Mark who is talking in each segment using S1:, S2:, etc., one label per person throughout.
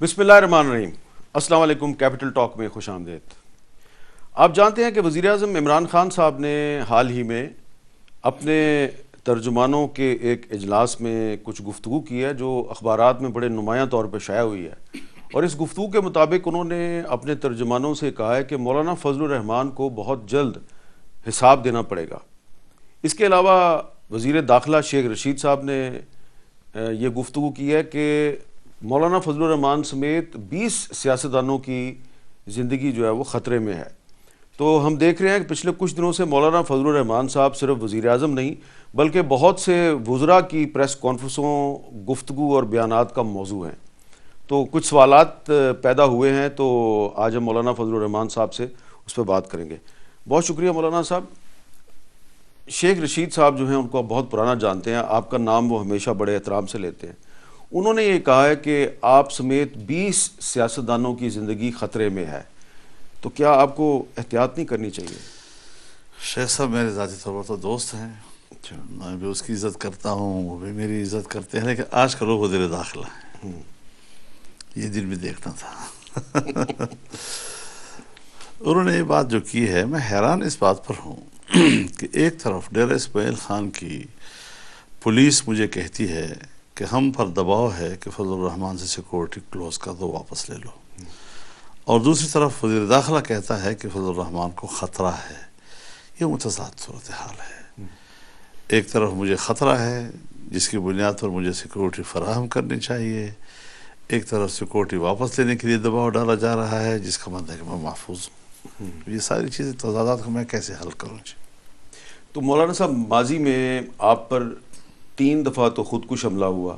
S1: بسم اللہ الرحمن الرحیم۔ السلام علیکم، کیپٹل ٹاک میں خوش آمدید۔ آپ جانتے ہیں کہ وزیر اعظم عمران خان صاحب نے حال ہی میں اپنے ترجمانوں کے ایک اجلاس میں کچھ گفتگو کی ہے جو اخبارات میں بڑے نمایاں طور پہ شائع ہوئی ہے، اور اس گفتگو کے مطابق انہوں نے اپنے ترجمانوں سے کہا ہے کہ مولانا فضل الرحمان کو بہت جلد حساب دینا پڑے گا۔ اس کے علاوہ وزیر داخلہ شیخ رشید صاحب نے یہ گفتگو کی ہے کہ مولانا فضل الرحمان سمیت 20 سیاستدانوں کی زندگی جو ہے وہ خطرے میں ہے۔ تو ہم دیکھ رہے ہیں کہ پچھلے کچھ دنوں سے مولانا فضل الرحمان صاحب صرف وزیر اعظم نہیں بلکہ بہت سے وزراء کی پریس کانفرنسوں، گفتگو اور بیانات کا موضوع ہیں۔ تو کچھ سوالات پیدا ہوئے ہیں، تو آج ہم مولانا فضل الرحمان صاحب سے اس پہ بات کریں گے۔ بہت شکریہ مولانا صاحب۔ شیخ رشید صاحب جو ہیں ان کو آپ بہت پرانا جانتے ہیں، آپ کا نام وہ ہمیشہ بڑے احترام سے لیتے ہیں۔ انہوں نے یہ کہا ہے کہ آپ سمیت 20 سیاستدانوں کی زندگی خطرے میں ہے، تو کیا آپ کو احتیاط نہیں کرنی چاہیے؟
S2: شیخ صاحب میرے ذاتی طور پر تو دوست ہیں، میں بھی اس کی عزت کرتا ہوں، وہ بھی میری عزت کرتے ہیں، لیکن آج کل وہ وزیر داخلہ ہیں، یہ دن بھی دیکھنا تھا۔ انہوں نے یہ بات جو کی ہے، میں حیران اس بات پر ہوں کہ ایک طرف ڈیرہ اسماعیل خان کی پولیس مجھے کہتی ہے کہ ہم پر دباؤ ہے کہ فضل الرحمان سے سیکورٹی کلوز کر دو، واپس لے لو، اور دوسری طرف وزیر داخلہ کہتا ہے کہ فضل الرحمان کو خطرہ ہے۔ یہ متضاد صورتحال ہے۔ ایک طرف مجھے خطرہ ہے جس کی بنیاد پر مجھے سیکورٹی فراہم کرنی چاہیے، ایک طرف سیکورٹی واپس لینے کے لیے دباؤ ڈالا جا رہا ہے جس کا مطلب ہے کہ میں محفوظ ہوں۔ یہ ساری چیزیں تضادات کو میں کیسے حل کروں؟
S1: تو مولانا صاحب، ماضی میں آپ پر 3 دفعہ تو خودکش حملہ ہوا،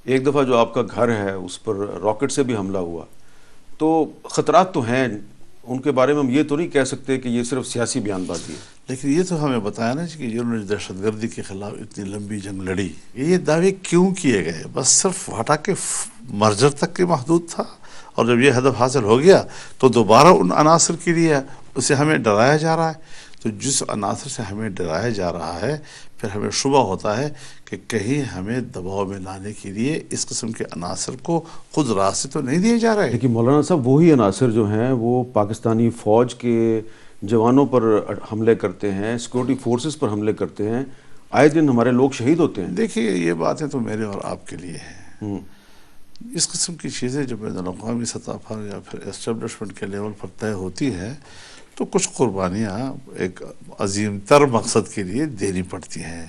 S1: ایک دفعہ جو آپ کا گھر ہے اس پر راکٹ سے بھی حملہ ہوا، تو خطرات تو ہیں، ان کے بارے میں ہم یہ تو نہیں کہہ سکتے کہ یہ صرف سیاسی بیان بازی ہے۔
S2: لیکن یہ تو ہمیں بتایا نا کہ جنہوں نے دہشت گردی کے خلاف اتنی لمبی جنگ لڑی، یہ دعوے کیوں کیے گئے؟ بس صرف ہٹا کے مرجر تک کے محدود تھا، اور جب یہ ہدف حاصل ہو گیا تو دوبارہ ان عناصر کے لیے اسے ہمیں ڈرایا جا رہا ہے۔ تو جس عناصر سے ہمیں ڈرایا جا رہا ہے، پھر ہمیں شبہ ہوتا ہے کہ کہیں ہمیں دباؤ میں لانے کے لیے اس قسم کے عناصر کو خود راستے تو نہیں دیے جا رہے۔
S1: لیکن مولانا صاحب، وہی عناصر جو ہیں وہ پاکستانی فوج کے جوانوں پر حملے کرتے ہیں، سیکورٹی فورسز پر حملے کرتے ہیں، آئے دن ہمارے لوگ شہید ہوتے ہیں۔
S2: دیکھیے، یہ باتیں تو میرے اور آپ کے لیے ہیں۔ اس قسم کی چیزیں جب بین الاقوامی سطح پر یا پھر اسٹیبلشمنٹ کے لیول پر طے ہوتی ہے تو کچھ قربانیاں ایک عظیم تر مقصد کے لیے دینی پڑتی ہیں،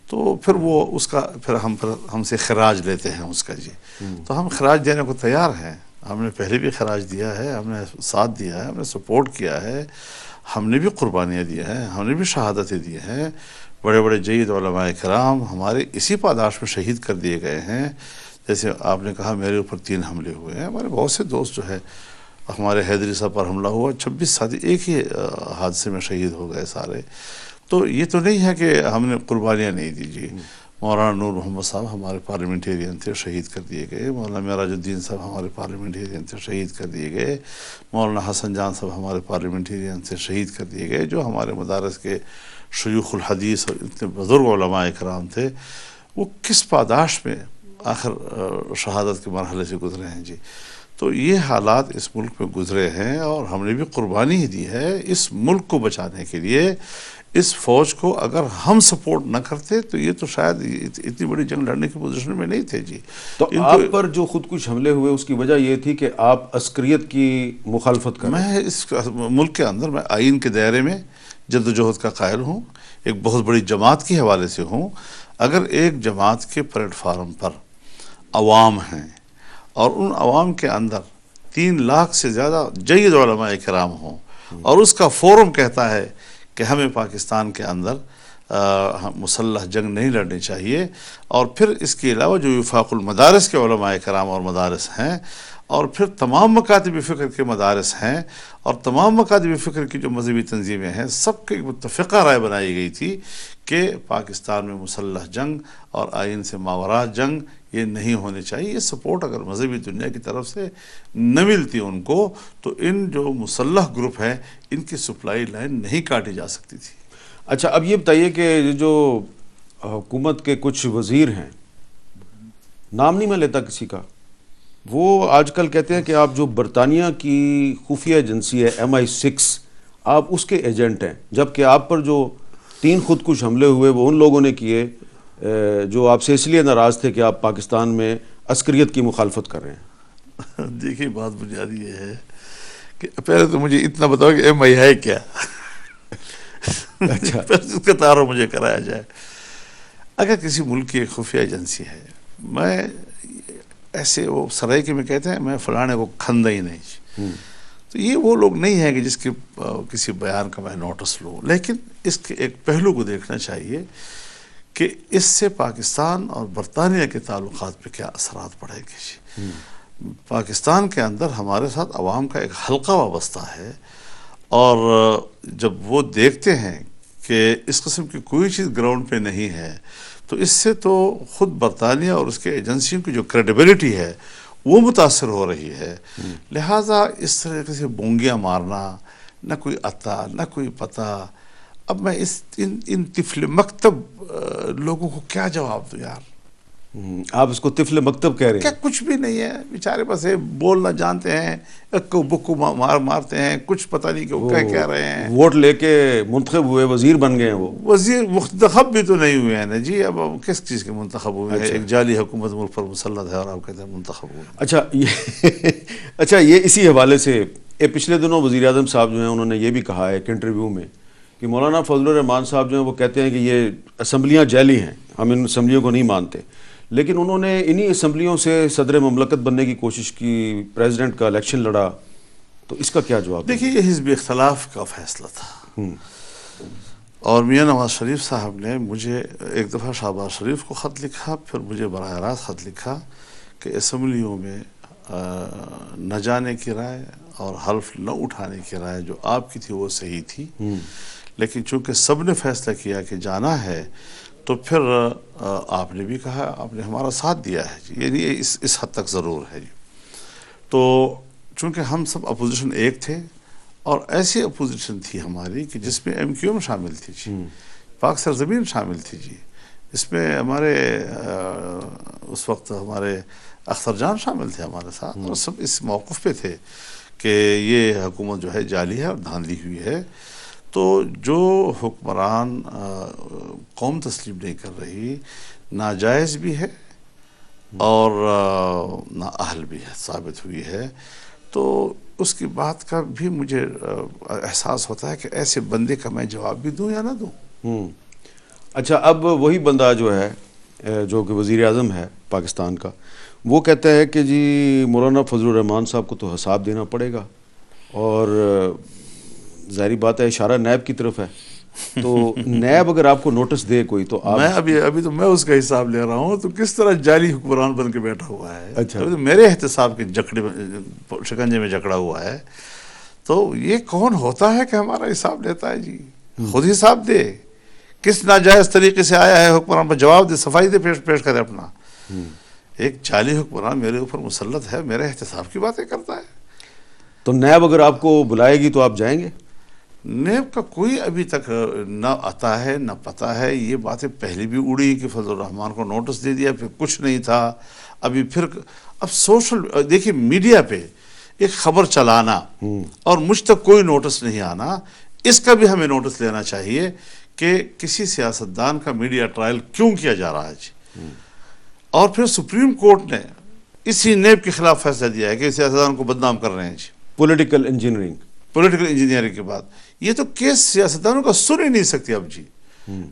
S2: تو پھر وہ اس کا پھر ہم سے خراج لیتے ہیں اس کا۔ جی، تو ہم خراج دینے کو تیار ہیں، ہم نے پہلے بھی خراج دیا ہے، ہم نے ساتھ دیا ہے، ہم نے سپورٹ کیا ہے، ہم نے بھی قربانیاں دی ہیں، ہم نے بھی شہادتیں دی ہیں۔ بڑے بڑے جید علماء کرام ہمارے اسی پاداش میں شہید کر دیے گئے ہیں۔ جیسے آپ نے کہا میرے اوپر 3 حملے ہوئے ہیں، ہمارے بہت سے دوست جو ہے، ہمارے حیدری صاحب پر حملہ ہوا، 26 ساتھی ایک ہی حادثے میں شہید ہو گئے سارے۔ تو یہ تو نہیں ہے کہ ہم نے قربانیاں نہیں دی۔ جی، مولانا نور محمد صاحب ہمارے پارلیمنٹیرین تھے، شہید کر دیے گئے۔ مولانا معراج الدین صاحب ہمارے پارلیمنٹیرین تھے، شہید کر دیے گئے۔ مولانا حسن جان صاحب ہمارے پارلیمنٹیرین تھے، شہید کر دیے گئے۔ جو ہمارے مدارس کے شیوخ الحدیث اور اتنے بزرگ علماء کرام تھے، وہ کس پاداش میں آخر شہادت کے مرحلے سے گزرے ہیں۔ جی، تو یہ حالات اس ملک میں گزرے ہیں، اور ہم نے بھی قربانی دی ہے اس ملک کو بچانے کے لیے۔ اس فوج کو اگر ہم سپورٹ نہ کرتے تو یہ تو شاید اتنی بڑی جنگ لڑنے کی پوزیشن میں نہیں تھے۔ جی،
S1: تو آپ پر جو خودکش حملے ہوئے اس کی وجہ یہ تھی کہ آپ عسکریت کی مخالفت کر رہے ہیں؟
S2: میں اس ملک کے اندر میں آئین کے دائرے میں جدوجہد کا قائل ہوں، ایک بہت بڑی جماعت کے حوالے سے ہوں۔ اگر ایک جماعت کے پلیٹ فارم پر عوام ہیں اور ان عوام کے اندر 3 لاکھ سے زیادہ جید علماء کرام ہوں، اور اس کا فورم کہتا ہے کہ ہمیں پاکستان کے اندر مسلح جنگ نہیں لڑنی چاہیے، اور پھر اس کے علاوہ جو وفاق المدارس کے علماء کرام اور مدارس ہیں، اور پھر تمام مکاتب فکر کے مدارس ہیں، اور تمام مکاتب فکر کی جو مذہبی تنظیمیں ہیں، سب کی متفقہ رائے بنائی گئی تھی کہ پاکستان میں مسلح جنگ اور آئین سے ماوراء جنگ یہ نہیں ہونے چاہیے۔ یہ سپورٹ اگر مذہبی دنیا کی طرف سے نہ ملتی ان کو تو ان جو مسلح گروپ ہیں ان کی سپلائی لائن نہیں کاٹی جا سکتی تھی۔
S1: اچھا، اب یہ بتائیے کہ جو حکومت کے کچھ وزیر ہیں، نام نہیں میں لیتا کسی کا، وہ آج کل کہتے ہیں کہ آپ جو برطانیہ کی خفیہ ایجنسی ہے MI6 آپ اس کے ایجنٹ ہیں، جبکہ آپ پر جو 3 خودکش حملے ہوئے وہ ان لوگوں نے کیے جو آپ سے اس لیے ناراض تھے کہ آپ پاکستان میں عسکریت کی مخالفت کر رہے ہیں۔
S2: دیکھیے بات بنیادی یہ ہے کہ پہلے تو مجھے اتنا بتاؤ کہ MI ہے کیا،
S1: اچھا
S2: اس کا تعارف مجھے کرایا جائے۔ اگر کسی ملک کی ایک خفیہ ایجنسی ہے، میں ایسے وہ سرائیکے میں کہتے ہیں میں فلانے کو کھندا ہی نہیں، تو یہ وہ لوگ نہیں ہیں کہ جس کے کسی بیان کا میں نوٹس لوں، لیکن اس کے ایک پہلو کو دیکھنا چاہیے کہ اس سے پاکستان اور برطانیہ کے تعلقات پہ کیا اثرات پڑیں گے۔ پاکستان کے اندر ہمارے ساتھ عوام کا ایک حلقہ وابستہ ہے، اور جب وہ دیکھتے ہیں کہ اس قسم کی کوئی چیز گراؤنڈ پہ نہیں ہے تو اس سے تو خود برطانیہ اور اس کے ایجنسیوں کی جو کریڈیبلٹی ہے وہ متاثر ہو رہی ہے۔ لہٰذا اس طریقے سے بونگیاں مارنا، نہ کوئی عطا نہ کوئی پتہ، اب میں ان طفل مکتب لوگوں کو کیا جواب دوں یار؟
S1: آپ اس کو طفل مکتب کہہ رہے
S2: کیا
S1: ہیں؟
S2: کچھ بھی نہیں ہے، بیچارے بس بولنا جانتے ہیں، اکو بکو مارتے ہیں، کچھ پتہ نہیں کہ وہ کیا کہہ رہے ہیں۔
S1: ووٹ لے کے منتخب ہوئے، وزیر بن گئے ہیں وہ۔
S2: وزیر منتخب بھی تو نہیں ہوئے ہیں نا جی، اب کس چیز کے منتخب ہوئے ہیں؟ ایک جعلی حکومت ملک پر مسلط ہے اور آپ کہتے ہیں منتخب ہوئے۔
S1: اچھا یہ اسی حوالے سے پچھلے دنوں وزیر اعظم صاحب جو ہیں انہوں نے یہ بھی کہا ہے ایک انٹرویو میں کہ مولانا فضل الرحمان صاحب جو ہیں وہ کہتے ہیں کہ یہ اسمبلیاں جعلی ہیں، ہم ان اسمبلیوں کو نہیں مانتے، لیکن انہوں نے انہی اسمبلیوں سے صدر مملکت بننے کی کوشش کی، پریزیڈنٹ کا الیکشن لڑا، تو اس کا کیا جواب؟
S2: دیکھیے یہ حزب اختلاف کا فیصلہ تھا، اور میاں نواز شریف صاحب نے مجھے ایک دفعہ شہباز شریف کو خط لکھا، پھر مجھے براہ راست خط لکھا کہ اسمبلیوں میں نہ جانے کی رائے اور حلف نہ اٹھانے کی رائے جو آپ کی تھی وہ صحیح تھی، لیکن چونکہ سب نے فیصلہ کیا کہ جانا ہے تو پھر آپ نے بھی کہا، آپ نے ہمارا ساتھ دیا ہے جی، یعنی اس حد تک ضرور ہے جی۔ تو چونکہ ہم سب اپوزیشن ایک تھے، اور ایسی اپوزیشن تھی ہماری کہ جس میں MQM شامل تھی جی، پاک سرزمین شامل تھی جی، اس میں ہمارے اس وقت ہمارے اختر جان شامل تھے ہمارے ساتھ، اور سب اس موقف پہ تھے کہ یہ حکومت جو ہے جعلی ہے اور دھاندلی ہوئی ہے۔ تو جو حکمران قوم تسلیم نہیں کر رہی، ناجائز بھی ہے اور نااہل بھی ہے، ثابت ہوئی ہے، تو اس کی بات کا بھی مجھے احساس ہوتا ہے کہ ایسے بندے کا میں جواب بھی دوں یا نہ دوں۔
S1: اچھا اب وہی بندہ جو ہے جو کہ وزیر اعظم ہے پاکستان کا، وہ کہتا ہے کہ جی مولانا فضل الرحمان صاحب کو تو حساب دینا پڑے گا، اور ظاہری بات ہے اشارہ نیب کی طرف ہے، تو نیب اگر آپ کو نوٹس دے کوئی تو آپ،
S2: میں ابھی تو میں اس کا حساب لے رہا ہوں، تو کس طرح جعلی حکمران بن کے بیٹھا ہوا ہے،
S1: اچھا
S2: ابھی تو میرے احتساب کے شکنجے میں جکڑا ہوا ہے، تو یہ کون ہوتا ہے کہ ہمارا حساب لیتا ہے جی؟ خود حساب دے، کس ناجائز طریقے سے آیا ہے حکمران پر جواب دے، صفائی دے، پیش کرے اپنا۔ ایک جعلی حکمران میرے اوپر مسلط ہے، میرے احتساب کی باتیں کرتا ہے۔
S1: تو نیب اگر آپ کو بلائے گی تو آپ جائیں گے؟
S2: نیب کا کوئی ابھی تک نہ آتا ہے نہ پتہ ہے، یہ باتیں پہلے بھی اڑی کہ فضل الرحمان کو نوٹس دے دیا، پھر کچھ نہیں تھا، ابھی پھر اب سوشل دیکھیے میڈیا پہ ایک خبر چلانا اور مجھ تک کوئی نوٹس نہیں آنا، اس کا بھی ہمیں نوٹس لینا چاہیے کہ کسی سیاستدان کا میڈیا ٹرائل کیوں کیا جا رہا ہے جی۔ اور پھر سپریم کورٹ نے اسی نیب کے خلاف فیصلہ دیا ہے کہ سیاستدان کو بدنام کر رہے ہیں جی،
S1: پولیٹیکل انجینئرنگ،
S2: پولیٹیکل انجینئرنگ کے بعد یہ تو کیس سیاستدانوں کا سن ہی نہیں سکتی اب جی۔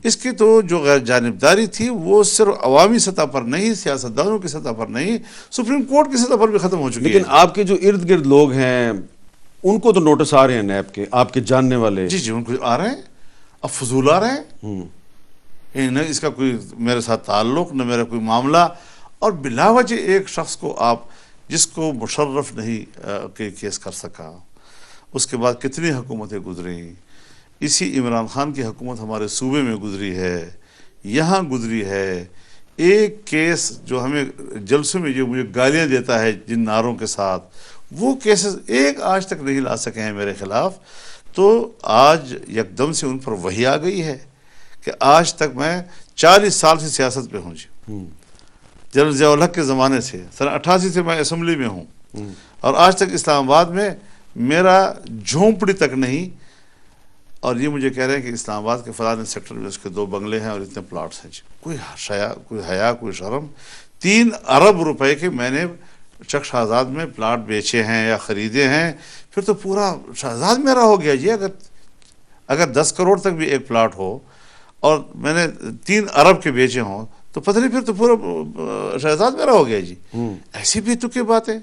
S2: اس کی تو جو غیر جانبداری تھی وہ صرف عوامی سطح پر نہیں، سیاستدانوں کی سطح پر نہیں، سپریم کورٹ کی سطح پر بھی ختم ہو چکی ہے۔
S1: لیکن آپ کے جو ارد گرد لوگ ہیں ان کو تو نوٹس آ رہے ہیں نیب کے، آپ کے جاننے والے؟
S2: جی ان کو آ رہے ہیں، اب فضول آ رہے ہیں، نہ اس کا کوئی میرے ساتھ تعلق نہ میرا کوئی معاملہ، اور بلا وجہ ایک شخص کو آپ جس کو مشرف نہیں کیس کر سکا، اس کے بعد کتنی حکومتیں گزریں، اسی عمران خان کی حکومت ہمارے صوبے میں گزری ہے، یہاں گزری ہے، ایک کیس جو ہمیں جلسوں میں جو مجھے گالیاں دیتا ہے جن نعروں کے ساتھ، وہ کیسز ایک آج تک نہیں لا سکے ہیں میرے خلاف، تو آج یکدم سے ان پر وحی آ گئی ہے کہ آج تک میں 40 سال سے سیاست پہ ہوں جی، جنرل ضیاء الحق کے زمانے سے، سن 88 سے میں اسمبلی میں ہوں، اور آج تک اسلام آباد میں میرا جھونپڑی تک نہیں، اور یہ مجھے کہہ رہے ہیں کہ اسلام آباد کے فلاں سیکٹر میں اس کے 2 بنگلے ہیں اور اتنے پلاٹس ہیں. کوئی حیا کوئی شرم. 3 ارب روپے کے میں نے چک شہزاد میں پلاٹ بیچے ہیں یا خریدے ہیں، پھر تو پورا شہزاد میرا ہو گیا جی. اگر 10 کروڑ تک بھی ایک پلاٹ ہو اور میں نے 3 ارب کے بیچے ہوں تو پتہ نہیں، پھر تو پورا شہزاد میرا ہو گیا جی. ایسی بھی تو کی باتیں.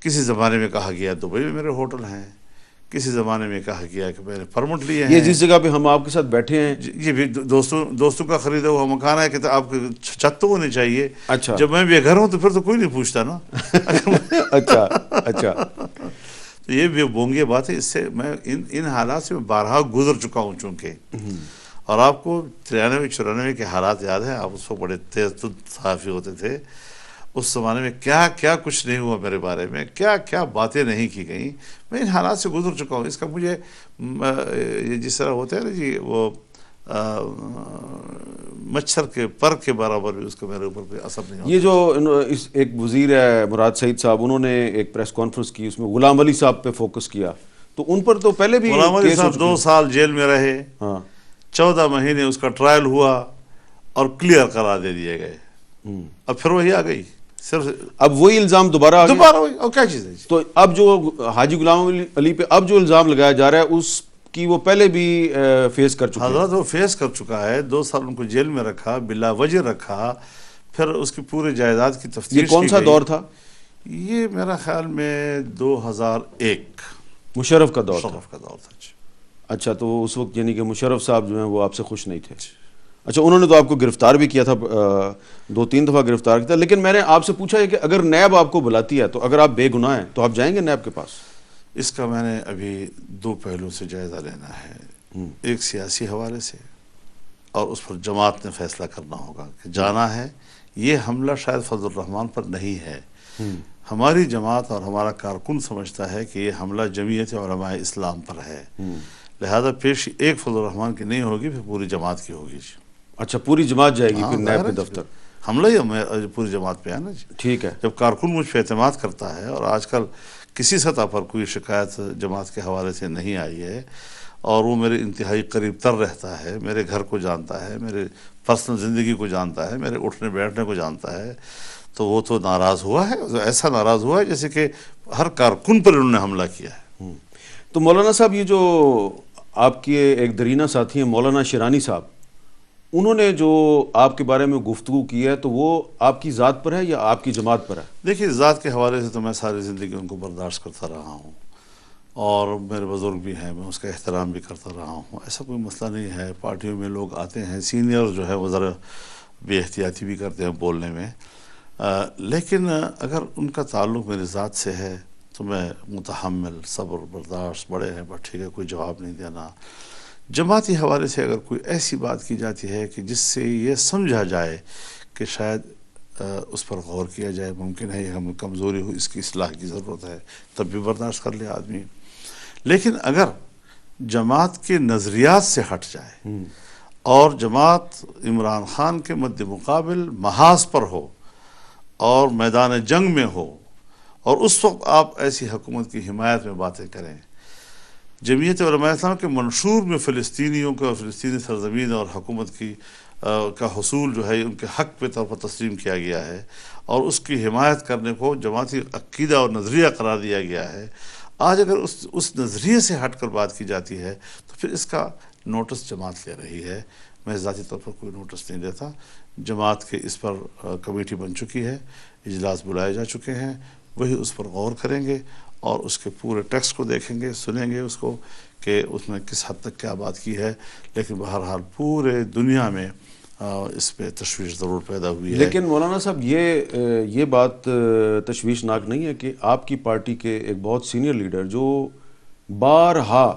S2: کسی زمانے میں کہا گیا دبئی میں میرے ہوٹل ہیں، کسی زمانے میں کہا گیا کہ میں نے پرمٹ لیے ہیں.
S1: یہ جس جگہ پہ ہم آپ کے ساتھ بیٹھے ہیں
S2: یہ بھی دوستوں کا خریدا ہوا مکان ہے کہ آپ کو چھت تو ہونی چاہیے.
S1: اچھا.
S2: جب میں بے گھر ہوں تو پھر تو کوئی نہیں پوچھتا نا.
S1: اچھا.
S2: تو یہ بھی بونگی بات ہے. اس سے میں ان حالات سے میں بارہا گزر چکا ہوں چونکہ. اور آپ کو 93-94 کے حالات یاد ہیں. آپ اس کو بڑے تیز صحافی ہوتے تھے. اس زمانے میں کیا کیا کچھ نہیں ہوا میرے بارے میں، کیا کیا باتیں نہیں کی گئیں. میں ان حالات سے گزر چکا ہوں. اس کا مجھے یہ جس طرح ہوتا ہے نا جی، وہ مچھر کے پر کے برابر بھی اس کا میرے اوپر کوئی اثر نہیں ہوتا.
S1: یہ جو ایک وزیر ہے مراد سعید صاحب، انہوں نے ایک پریس کانفرنس کی، اس میں غلام علی صاحب پہ فوکس کیا. تو ان پر تو پہلے بھی
S2: غلام علی صاحب 2 سال جیل میں رہے. 14 مہینے اس کا ٹرائل ہوا اور کلیئر قرار دے دیے گئے. اب پھر وہی آ گئی. صرف
S1: اب وہی الزام دوبارہ
S2: وہی. اور کیا چیز ہے؟
S1: تو اب جو حاجی غلام علی پہ اب جو الزام لگایا جا رہا ہے اس کی وہ پہلے بھی فیس کر چکا ہے.
S2: حضرت وہ فیس کر چکا ہے. 2 سال ان کو جیل میں رکھا، بلا وجہ رکھا. پھر اس کی پورے جائیداد کی تفتیش کی گئی.
S1: یہ کون سا دور تھا؟
S2: یہ میرا خیال میں 2001
S1: مشرف کا دور
S2: تھا.
S1: اچھا. تو اس وقت یعنی کہ مشرف صاحب جو ہیں وہ آپ سے خوش نہیں تھے. اچھا. انہوں نے تو آپ کو گرفتار بھی کیا تھا، 2-3 دفعہ گرفتار کیا تھا. لیکن میں نے آپ سے پوچھا ہے کہ اگر نیب آپ کو بلاتی ہے تو اگر آپ بے گناہ ہیں تو آپ جائیں گے نیب کے پاس؟
S2: اس کا میں نے ابھی 2 پہلو سے جائزہ لینا ہے. ایک سیاسی حوالے سے، اور اس پر جماعت نے فیصلہ کرنا ہوگا کہ جانا ہے. یہ حملہ شاید فضل الرحمان پر نہیں ہے. ہماری جماعت اور ہمارا کارکن سمجھتا ہے کہ یہ حملہ جمعیت علماء اسلام پر ہے. لہذا پیشی ایک فضل الرحمان کی نہیں ہوگی، پھر پوری جماعت کی ہوگی.
S1: اچھا. پوری جماعت جائے گی پھر نیب کے دفتر؟
S2: حملہ ہی پوری جماعت پہ ہے نا جی.
S1: ٹھیک ہے.
S2: جب کارکن مجھ پہ اعتماد کرتا ہے، اور آج کل کسی سطح پر کوئی شکایت جماعت کے حوالے سے نہیں آئی ہے، اور وہ میرے انتہائی قریب تر رہتا ہے، میرے گھر کو جانتا ہے، میرے پرسنل زندگی کو جانتا ہے، میرے اٹھنے بیٹھنے کو جانتا ہے، تو وہ تو ناراض ہوا ہے. ایسا ناراض ہوا ہے جیسے کہ ہر کارکن پر انہوں نے حملہ کیا ہے.
S1: تو مولانا صاحب، یہ جو آپ کے ایک درینہ ساتھی ہیں مولانا شیرانی صاحب، انہوں نے جو آپ کے بارے میں گفتگو کی ہے تو وہ آپ کی ذات پر ہے یا آپ کی جماعت پر ہے؟
S2: دیکھیے، ذات کے حوالے سے تو میں ساری زندگی ان کو برداشت کرتا رہا ہوں، اور میرے بزرگ بھی ہیں، میں اس کا احترام بھی کرتا رہا ہوں. ایسا کوئی مسئلہ نہیں ہے. پارٹیوں میں لوگ آتے ہیں، سینئر جو ہے وہ ذرا بے احتیاطی بھی کرتے ہیں بولنے میں، لیکن اگر ان کا تعلق میری ذات سے ہے تو میں متحمل، صبر، برداشت. بڑے ہیں، بس ٹھیک ہے، کوئی جواب نہیں دینا. جماعتی حوالے سے اگر کوئی ایسی بات کی جاتی ہے کہ جس سے یہ سمجھا جائے کہ شاید اس پر غور کیا جائے، ممکن ہے یہ ہم کمزوری ہو، اس کی اصلاح کی ضرورت ہے، تب بھی برداشت کر لے آدمی. لیکن اگر جماعت کے نظریات سے ہٹ جائے اور جماعت عمران خان کے مد مقابل محاذ پر ہو اور میدان جنگ میں ہو، اور اس وقت آپ ایسی حکومت کی حمایت میں باتیں کریں. جمعیت علماء اسلام کے منشور میں فلسطینیوں کو، فلسطینی سرزمین اور حکومت کی کا حصول جو ہے ان کے حق پہ طور پر تسلیم کیا گیا ہے، اور اس کی حمایت کرنے کو جماعتی عقیدہ اور نظریہ قرار دیا گیا ہے. آج اگر اس نظریے سے ہٹ کر بات کی جاتی ہے تو پھر اس کا نوٹس جماعت لے رہی ہے. میں ذاتی طور پر کوئی نوٹس نہیں لیتا. جماعت کے اس پر کمیٹی بن چکی ہے، اجلاس بلائے جا چکے ہیں، وہی اس پر غور کریں گے اور اس کے پورے ٹیکسٹ کو دیکھیں گے، سنیں گے اس کو کہ اس میں کس حد تک کیا بات کی ہے. لیکن بہرحال پورے دنیا میں اس پہ تشویش ضرور پیدا ہوئی ہے.
S1: لیکن مولانا صاحب، یہ بات تشویشناک نہیں ہے کہ آپ کی پارٹی کے ایک بہت سینئر لیڈر جو بارہا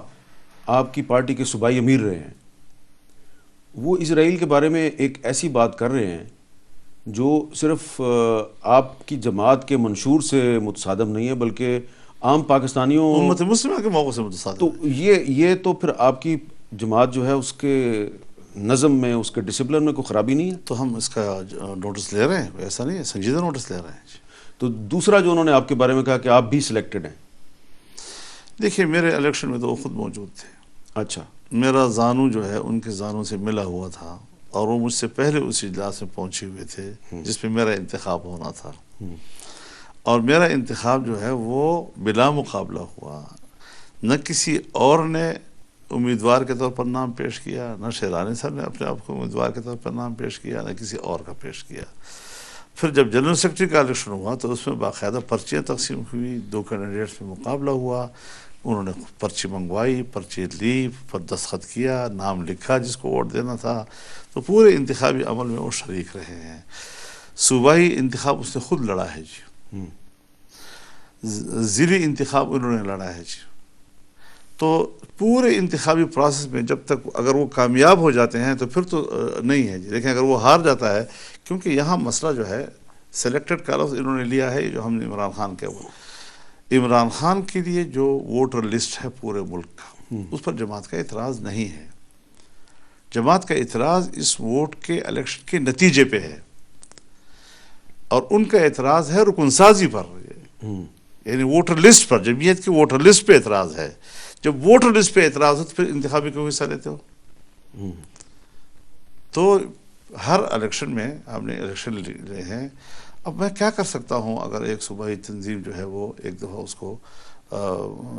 S1: آپ کی پارٹی کے صوبائی امیر رہے ہیں، وہ اسرائیل کے بارے میں ایک ایسی بات کر رہے ہیں جو صرف آپ کی جماعت کے منشور سے متصادم نہیں ہے بلکہ عام پاکستانیوں،
S2: امت مسلمہ کے موقع سے متصادم.
S1: تو یہ تو پھر آپ کی جماعت جو ہے اس کے نظم میں، اس کے ڈسپلن میں کوئی خرابی نہیں ہے؟
S2: تو ہم اس کا نوٹس لے رہے ہیں، ایسا نہیں ہے، سنجیدہ نوٹس لے رہے ہیں جی۔
S1: تو دوسرا جو انہوں نے آپ کے بارے میں کہا کہ آپ بھی سلیکٹڈ ہیں۔
S2: دیکھیے میرے الیکشن میں تو وہ خود موجود تھے،
S1: اچھا،
S2: میرا زانو جو ہے ان کے زانوں سے ملا ہوا تھا، اور وہ مجھ سے پہلے اس اجلاس میں پہنچے ہوئے تھے جس میں میرا انتخاب ہونا تھا، اور میرا انتخاب جو ہے وہ بلا مقابلہ ہوا، نہ کسی اور نے امیدوار کے طور پر نام پیش کیا، نہ شیرانی صاحب نے اپنے آپ کو امیدوار کے طور پر نام پیش کیا، نہ کسی اور کا پیش کیا۔ پھر جب جنرل سیکرٹری کا الیکشن ہوا تو اس میں باقاعدہ پرچیاں تقسیم ہوئی، 2 کینڈیڈیٹس میں مقابلہ ہوا، انہوں نے پرچی منگوائی، پرچی لی، پر دستخط کیا، نام لکھا جس کو ووٹ دینا تھا، تو پورے انتخابی عمل میں وہ شریک رہے ہیں۔ صوبائی انتخاب اس نے خود لڑا ہے جی، ضلعی انتخاب انہوں نے لڑا ہے جی۔ تو پورے انتخابی پروسیس میں جب تک اگر وہ کامیاب ہو جاتے ہیں تو پھر تو نہیں ہے جی، لیکن اگر وہ ہار جاتا ہے، کیونکہ یہاں مسئلہ جو ہے سلیکٹڈ کا لفظ انہوں نے لیا ہے، جو ہم نے عمران خان کے عمران خان کے لیے جو ووٹر لسٹ ہے پورے ملک کا، اس پر جماعت کا اعتراض نہیں ہے۔ جماعت کا اعتراض اس ووٹ کے الیکشن کے نتیجے پہ ہے، اور ان کا اعتراض ہے رکن سازی پر، یعنی ووٹر لسٹ پر، جمعیت کی ووٹر لسٹ پہ اعتراض ہے۔ جب ووٹر لسٹ پہ اعتراض ہو تو پھر انتخابی کیوں حصہ لیتے ہو؟ تو ہر الیکشن میں ہم نے الیکشن لے ہیں۔ اب میں کیا کر سکتا ہوں اگر ایک صوبائی تنظیم جو ہے وہ ایک دفعہ اس کو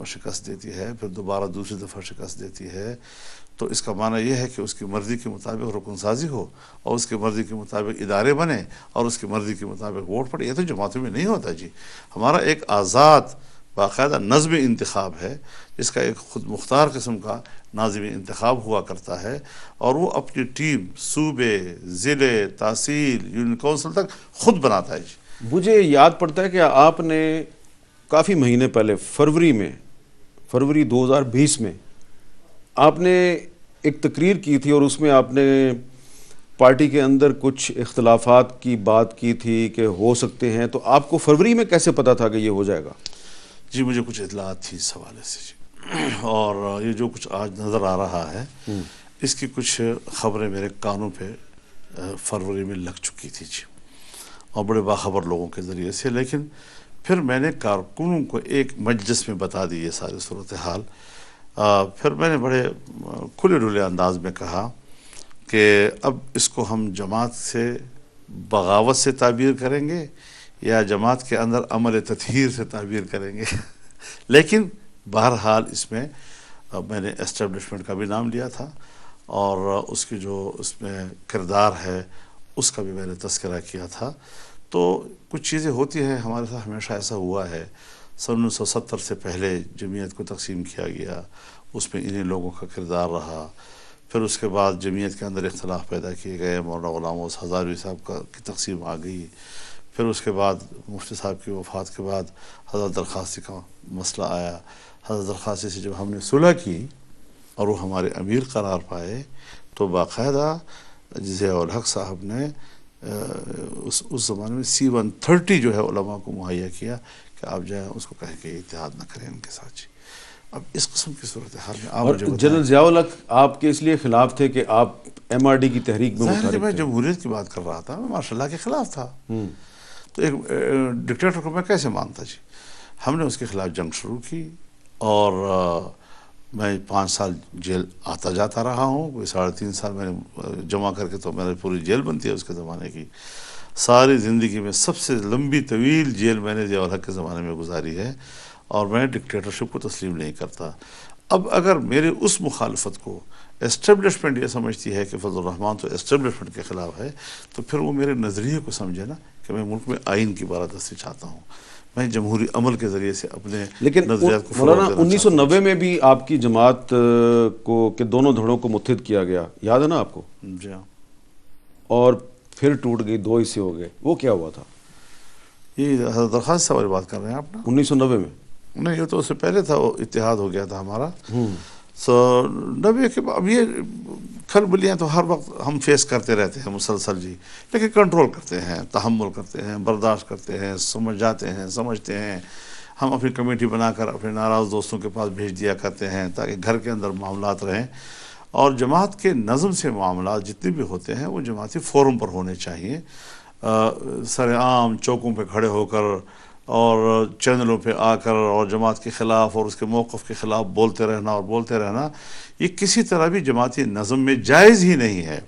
S2: شکست دیتی ہے، پھر دوبارہ دوسری دفعہ شکست دیتی ہے، تو اس کا معنی یہ ہے کہ اس کی مرضی کے مطابق رکن سازی ہو، اور اس کی مرضی کے مطابق ادارے بنے، اور اس کی مرضی کے مطابق ووٹ پڑے۔ یہ تو جماعتوں میں نہیں ہوتا جی۔ ہمارا ایک آزاد باقاعدہ نظم انتخاب ہے، جس کا ایک خود مختار قسم کا ناظم انتخاب ہوا کرتا ہے، اور وہ اپنی ٹیم صوبے، ضلع، تحصیل، یونین کونسل تک خود بناتا ہے جی۔
S1: مجھے یاد پڑتا ہے کہ آپ نے کافی مہینے پہلے فروری 2020 میں آپ نے ایک تقریر کی تھی، اور اس میں آپ نے پارٹی کے اندر کچھ اختلافات کی بات کی تھی کہ ہو سکتے ہیں، تو آپ کو فروری میں کیسے پتا تھا کہ یہ ہو جائے گا؟
S2: جی مجھے کچھ اطلاعات تھی اس حوالے سے جی، اور یہ جو کچھ آج نظر آ رہا ہے اس کی کچھ خبریں میرے کانوں پہ فروری میں لگ چکی تھی جی، اور بڑے باخبر لوگوں کے ذریعے سے، لیکن پھر میں نے کارکنوں کو ایک مجلس میں بتا دی یہ ساری صورتحال۔ پھر میں نے بڑے کھلے ڈھلے انداز میں کہا کہ اب اس کو ہم جماعت سے بغاوت سے تعبیر کریں گے یا جماعت کے اندر عمل تطہیر سے تعبیر کریں گے، لیکن بہرحال اس میں میں نے اسٹیبلشمنٹ کا بھی نام لیا تھا، اور اس کی جو اس میں کردار ہے اس کا بھی میں نے تذکرہ کیا تھا۔ تو کچھ چیزیں ہوتی ہیں، ہمارے ساتھ ہمیشہ ایسا ہوا ہے۔ 1970 سے پہلے جمعیت کو تقسیم کیا گیا، اس میں انہیں لوگوں کا کردار رہا۔ پھر اس کے بعد جمعیت کے اندر اختلاف پیدا کیے گئے، مولانا غلام اویس ہزاروی صاحب کی تقسیم آ گئی۔ پھر اس کے بعد مفتی صاحب کی وفات کے بعد حضرت درخواستی کا مسئلہ آیا۔ حضرت درخواستی سے جب ہم نے صلح کی اور وہ ہمارے امیر قرار پائے، تو باقاعدہ ضیاء الحق صاحب نے اس زمانے میں C-130 جو ہے علماء کو مہیا کیا کہ آپ جائیں اس کو کہیں کہ اتحاد نہ کریں ان کے ساتھ جی۔ اب اس قسم کی صورتحال میں آپ مجھے
S1: جنرل ضیاء الحق آپ کے اس لیے خلاف تھے کہ آپ MRD کی تحریک میں متحرک
S2: میں
S1: تھے؟
S2: جمہوریت کی بات کر رہا تھا، میں ماشاء اللہ کے خلاف تھا، تو ایک ڈکٹیٹر کو میں کیسے مانتا جی۔ ہم نے اس کے خلاف جنگ شروع کی، اور میں 5 سال جیل آتا جاتا رہا ہوں، کوئی 3.5 سال میں نے جمع کر کے، تو میں نے پوری جیل بنتی ہے اس کے زمانے کی۔ ساری زندگی میں سب سے لمبی طویل جیل میں نے ضیاء الحق کے زمانے میں گزاری ہے، اور میں ڈکٹیٹرشپ کو تسلیم نہیں کرتا۔ اب اگر میرے اس مخالفت کو اسٹیبلشمنٹ یہ سمجھتی ہے کہ فضل الرحمان تو اسٹیبلشمنٹ کے خلاف ہے، تو پھر وہ میرے نظریے کو سمجھے نا کہ میں ملک میں آئین کی بالادستی چاہتا ہوں، میں جمہوری عمل کے ذریعے سے اپنے
S1: لیکن
S2: نظریات کو
S1: مولانا 1990 میں بھی آپ کی جماعت کو کے دونوں دھڑوں کو متحد کیا گیا، یاد ہے نا آپ کو؟
S2: جی ہاں،
S1: اور پھر ٹوٹ گئی، 2 حصے ہو گئے، وہ کیا ہوا تھا؟
S2: یہ حضرت درخواست صاحب بات کر رہے ہیں آپ نا؟
S1: 1990 میں؟
S2: نہیں، یہ تو اس سے پہلے تھا، وہ اتحاد ہو گیا تھا ہمارا۔ 90 کے اب یہ کھلبلیاں تو ہر وقت ہم فیس کرتے رہتے ہیں مسلسل جی، لیکن کنٹرول کرتے ہیں، تحمل کرتے ہیں، برداشت کرتے ہیں، سمجھ جاتے ہیں، سمجھتے ہیں۔ ہم اپنی کمیٹی بنا کر اپنے ناراض دوستوں کے پاس بھیج دیا کرتے ہیں تاکہ گھر کے اندر معاملات رہیں، اور جماعت کے نظم سے معاملات جتنے بھی ہوتے ہیں وہ جماعتی فورم پر ہونے چاہیے. سر عام چوکوں پہ کھڑے ہو کر اور چینلوں پہ آ کر اور جماعت کے خلاف اور اس کے موقف کے خلاف بولتے رہنا یہ کسی طرح بھی جماعتی نظم میں جائز ہی نہیں ہے.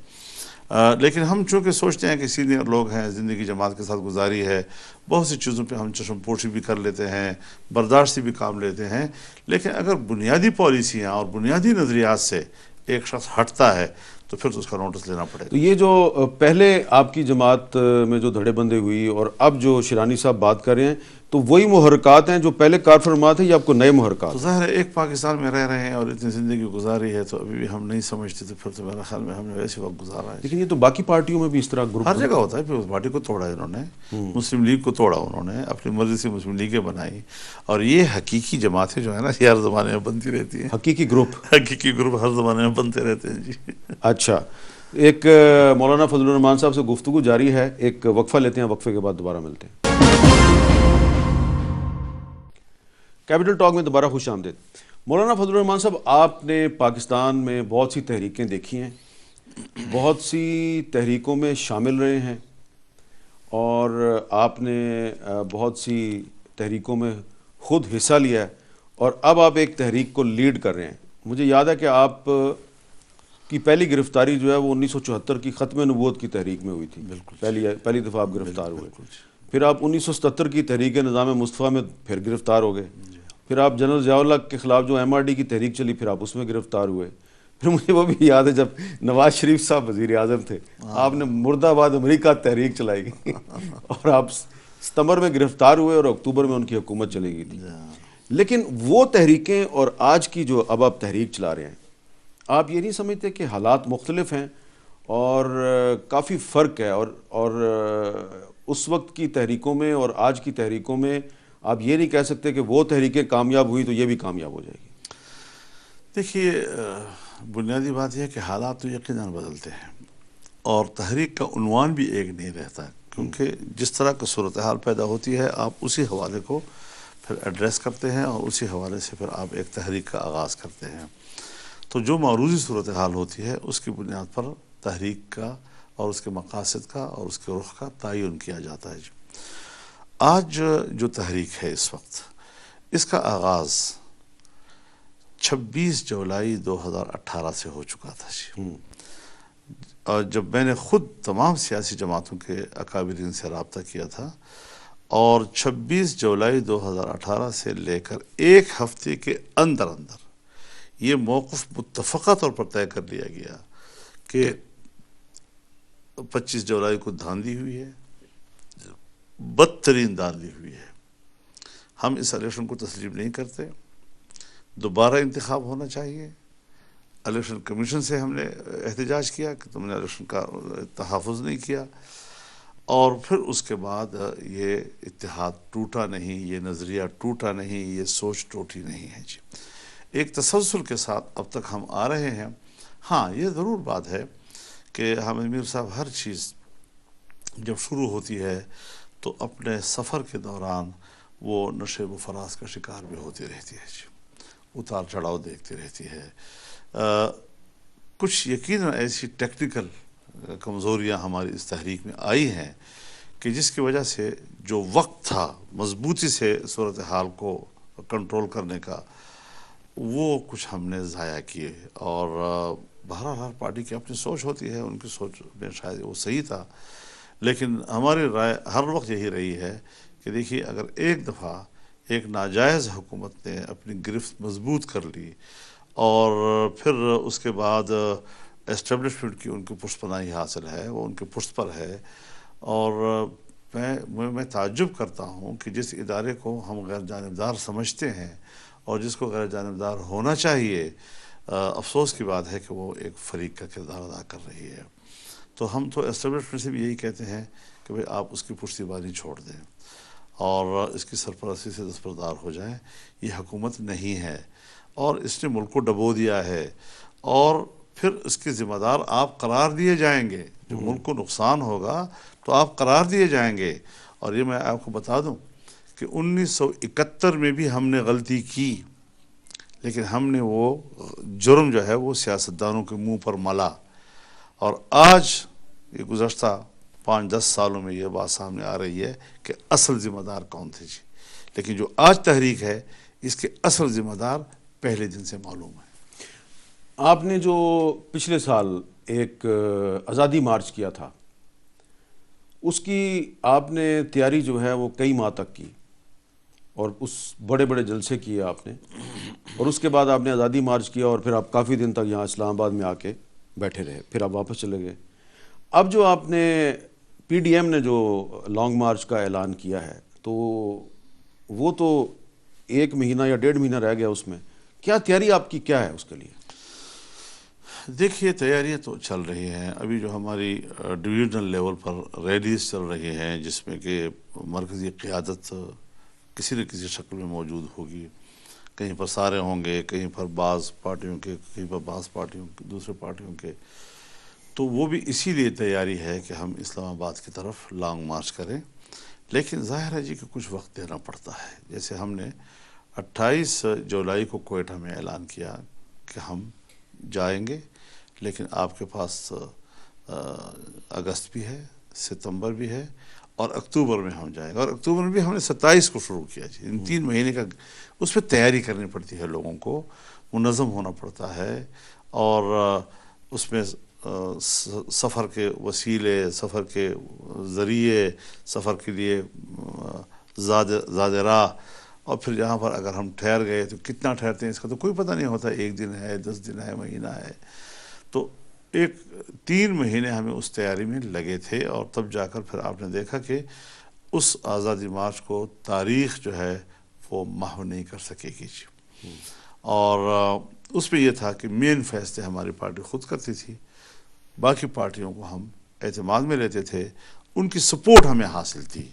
S2: لیکن ہم چونکہ سوچتے ہیں کہ سینئر لوگ ہیں, زندگی جماعت کے ساتھ گزاری ہے, بہت سی چیزوں پہ ہم چشم پوشی بھی کر لیتے ہیں, برداشت بھی کام لیتے ہیں, لیکن اگر بنیادی پالیسیاں اور بنیادی نظریات سے ایک شخص ہٹتا ہے تو پھر اس کا نوٹس لینا پڑے گا.
S1: تو یہ جو پہلے آپ کی جماعت میں جو دھڑے بندی ہوئی اور اب جو شیرانی صاحب بات کر رہے ہیں تو وہی محرکات ہیں جو پہلے کار فرما تھے یا آپ کو نئے محرکات؟
S2: تو ظاہر ہے ایک پاکستان میں رہ رہے ہیں اور اتنی زندگی گزاری ہے تو ابھی بھی ہم نہیں سمجھتے, تو پھر تو میرا خیال میں ہم نے ویسے وقت گزارا ہے.
S1: لیکن یہ تو باقی پارٹیوں میں بھی اس طرح گروپ
S2: ہر جگہ ہوتا ہے. پھر اس پارٹی کو توڑا انہوں نے, مسلم لیگ کو توڑا انہوں نے, اپنی مرضی سے مسلم لیگیں بنائی, اور یہ حقیقی جماعتیں جو ہے نا یہ ہر زمانے میں بنتی رہتی ہیں.
S1: حقیقی گروپ
S2: ہر زمانے میں بنتے رہتے ہیں. جی
S1: اچھا, ایک مولانا فضل الرحمان صاحب سے گفتگو جاری ہے, ایک وقفہ لیتے ہیں, وقفے کے بعد دوبارہ ملتے ہیں. کیپٹل ٹاک میں دوبارہ خوش آمدید. مولانا فضل الرحمان صاحب, آپ نے پاکستان میں بہت سی تحریکیں دیکھی ہیں, بہت سی تحریکوں میں شامل رہے ہیں, اور آپ نے بہت سی تحریکوں میں خود حصہ لیا ہے, اور اب آپ ایک تحریک کو لیڈ کر رہے ہیں. مجھے یاد ہے کہ آپ کی پہلی گرفتاری جو ہے وہ 1974 کی ختم نبوت کی تحریک میں ہوئی تھی. بالکل پہلی دفعہ آپ گرفتار ہوئے. پھر آپ 1977 کی تحریک نظام مصطفیٰ میں پھر گرفتار ہو گئے. پھر آپ جنرل ضیاء اللہ کے خلاف جو ایم آر ڈی کی تحریک چلی پھر آپ اس میں گرفتار ہوئے. پھر مجھے وہ بھی یاد ہے جب نواز شریف صاحب وزیر اعظم تھے, آپ نے مرد آباد امریکہ تحریک چلائی گئی اور آپ ستمبر میں گرفتار ہوئے اور اکتوبر میں ان کی حکومت چلی گئی تھی. لیکن وہ تحریکیں اور آج کی جو اب آپ تحریک چلا رہے ہیں, آپ یہ نہیں سمجھتے کہ حالات مختلف ہیں اور کافی فرق ہے, اور اس وقت کی تحریکوں میں اور آج کی تحریکوں میں آپ یہ نہیں کہہ سکتے کہ وہ تحریکیں کامیاب ہوئی تو یہ بھی کامیاب ہو جائے گی؟
S2: دیکھیے, بنیادی بات یہ ہے کہ حالات تو یقیناً بدلتے ہیں اور تحریک کا عنوان بھی ایک نہیں رہتا, کیونکہ جس طرح کی صورتحال پیدا ہوتی ہے آپ اسی حوالے کو پھر ایڈریس کرتے ہیں اور اسی حوالے سے پھر آپ ایک تحریک کا آغاز کرتے ہیں. تو جو معروضی صورتحال ہوتی ہے اس کی بنیاد پر تحریک کا اور اس کے مقاصد کا اور اس کے رخ کا تعین کیا جاتا ہے. آج جو تحریک ہے اس وقت, اس کا آغاز 26 جولائی 2018 سے ہو چکا تھا جی. اور جب میں نے خود تمام سیاسی جماعتوں کے اکابرین سے رابطہ کیا تھا, اور 26 جولائی 2018 سے لے کر ایک ہفتے کے اندر یہ موقف متفقہ طور پر طے کر لیا گیا کہ 25 جولائی کو دھاندلی ہوئی ہے, بدترین دھاندلی ہوئی ہے. ہم اس الیکشن کو تسلیم نہیں کرتے, دوبارہ انتخاب ہونا چاہیے. الیکشن کمیشن سے ہم نے احتجاج کیا کہ تم نے الیکشن کا تحفظ نہیں کیا, اور پھر اس کے بعد یہ اتحاد ٹوٹا نہیں, یہ نظریہ ٹوٹا نہیں, یہ سوچ ٹوٹی نہیں ہے جی. ایک تسلسل کے ساتھ اب تک ہم آ رہے ہیں. ہاں یہ ضرور بات ہے کہ حامد میر صاحب ہر چیز جب شروع ہوتی ہے تو اپنے سفر کے دوران وہ نشیب و فراز کا شکار بھی ہوتی رہتی ہے جی, اتار چڑھاؤ دیکھتی رہتی ہے. کچھ یقیناً ایسی ٹیکنیکل کمزوریاں ہماری اس تحریک میں آئی ہیں کہ جس کی وجہ سے جو وقت تھا مضبوطی سے صورتحال کو کنٹرول کرنے کا وہ کچھ ہم نے ضائع کیے. اور بہرحال ہر پارٹی کی اپنی سوچ ہوتی ہے, ان کی سوچ میں شاید وہ صحیح تھا, لیکن ہماری رائے ہر وقت یہی رہی ہے کہ دیکھیے اگر ایک دفعہ ایک ناجائز حکومت نے اپنی گرفت مضبوط کر لی اور پھر اس کے بعد اسٹیبلشمنٹ کی ان کی پشت پناہی حاصل ہے, وہ ان کے پشت پر ہے. اور میں تعجب کرتا ہوں کہ جس ادارے کو ہم غیر جانبدار سمجھتے ہیں اور جس کو غیر جانبدار ہونا چاہیے, افسوس کی بات ہے کہ وہ ایک فریق کا کردار ادا کر رہی ہے. تو ہم تو اسٹیبلشمنٹ سے بھی یہی کہتے ہیں کہ بھئی آپ اس کی پشتیبانی چھوڑ دیں اور اس کی سرپرستی سے دستبردار ہو جائیں. یہ حکومت نہیں ہے اور اس نے ملک کو ڈبو دیا ہے, اور پھر اس کے ذمہ دار آپ قرار دیے جائیں گے. جو ملک کو نقصان ہوگا تو آپ قرار دیے جائیں گے. اور یہ میں آپ کو بتا دوں کہ 1971 میں بھی ہم نے غلطی کی, لیکن ہم نے وہ جرم جو ہے وہ سیاستدانوں کے منہ پر ملا، اور آج یہ گزشتہ 5-10 سالوں میں یہ بات سامنے آ رہی ہے کہ اصل ذمہ دار کون تھے جی. لیکن جو آج تحریک ہے اس کے اصل ذمہ دار پہلے دن سے معلوم ہے.
S1: آپ نے جو پچھلے سال ایک آزادی مارچ کیا تھا، اس کی آپ نے تیاری جو ہے وہ کئی ماہ تک کی، اور اس بڑے بڑے جلسے کیے آپ نے، اور اس کے بعد آپ نے آزادی مارچ کیا، اور پھر آپ کافی دن تک یہاں اسلام آباد میں آ کے بیٹھے رہے، پھر آپ واپس چلے گئے. اب جو آپ نے پی ڈی ایم نے جو لانگ مارچ کا اعلان کیا ہے، تو وہ تو 1 مہینہ یا 1.5 مہینہ رہ گیا اس میں. کیا تیاری آپ کی کیا ہے اس کے لیے؟
S2: دیکھیے تیاریاں تو چل رہی ہیں. ابھی جو ہماری ڈویژنل لیول پر ریلیز چل رہی ہیں جس میں کہ مرکزی قیادت کسی نہ کسی شکل میں موجود ہوگی. کہیں پر سارے ہوں گے، کہیں پر بعض پارٹیوں کے، کہیں پر بعض پارٹیوں کے، دوسرے پارٹیوں کے. تو وہ بھی اسی لیے تیاری ہے کہ ہم اسلام آباد کی طرف لانگ مارچ کریں. لیکن ظاہر ہے جی کہ کچھ وقت دینا پڑتا ہے. جیسے ہم نے 28 جولائی کو کوئٹہ میں اعلان کیا کہ ہم جائیں گے، لیکن آپ کے پاس اگست بھی ہے، ستمبر بھی ہے، اور اکتوبر میں ہم جائیں گے. اور اکتوبر میں بھی ہم نے 27 کو شروع کیا جی. ان 3 مہینے کا اس پہ تیاری کرنی پڑتی ہے، لوگوں کو منظم ہونا پڑتا ہے، اور اس میں سفر کے وسیلے، سفر کے ذریعے، سفر کے لیے زاد راہ، اور پھر جہاں پر اگر ہم ٹھہر گئے تو کتنا ٹھہرتے ہیں اس کا تو کوئی پتہ نہیں ہوتا. 1 دن ہے، 10 دن ہے، مہینہ ہے. تو 3 مہینے ہمیں اس تیاری میں لگے تھے، اور تب جا کر پھر آپ نے دیکھا کہ اس آزادی مارچ کو تاریخ جو ہے وہ محو نہیں کر سکے گی جی. اور اس میں یہ تھا کہ مین فیصلے ہماری پارٹی خود کرتی تھی، باقی پارٹیوں کو ہم اعتماد میں لیتے تھے، ان کی سپورٹ ہمیں حاصل تھی.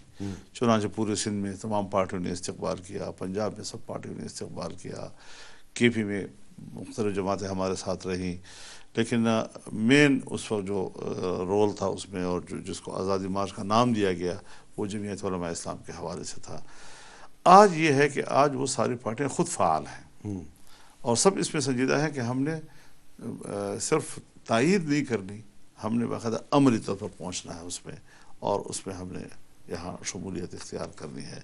S2: چنانچہ پورے سندھ میں تمام پارٹیوں نے استقبال کیا، پنجاب میں سب پارٹیوں نے استقبال کیا، کے پی میں مختلف جماعتیں ہمارے ساتھ رہیں. لیکن مین اس وقت جو رول تھا اس میں، اور جس کو آزادی مارچ کا نام دیا گیا، وہ جمعیت علماء اسلام کے حوالے سے تھا. آج یہ ہے کہ آج وہ ساری پارٹیاں خود فعال ہیں، اور سب اس میں سنجیدہ ہے کہ ہم نے صرف تائید نہیں کرنی، ہم نے باقاعدہ عملی طور پر پہنچنا ہے اس میں، اور اس میں ہم نے یہاں شمولیت اختیار کرنی ہے.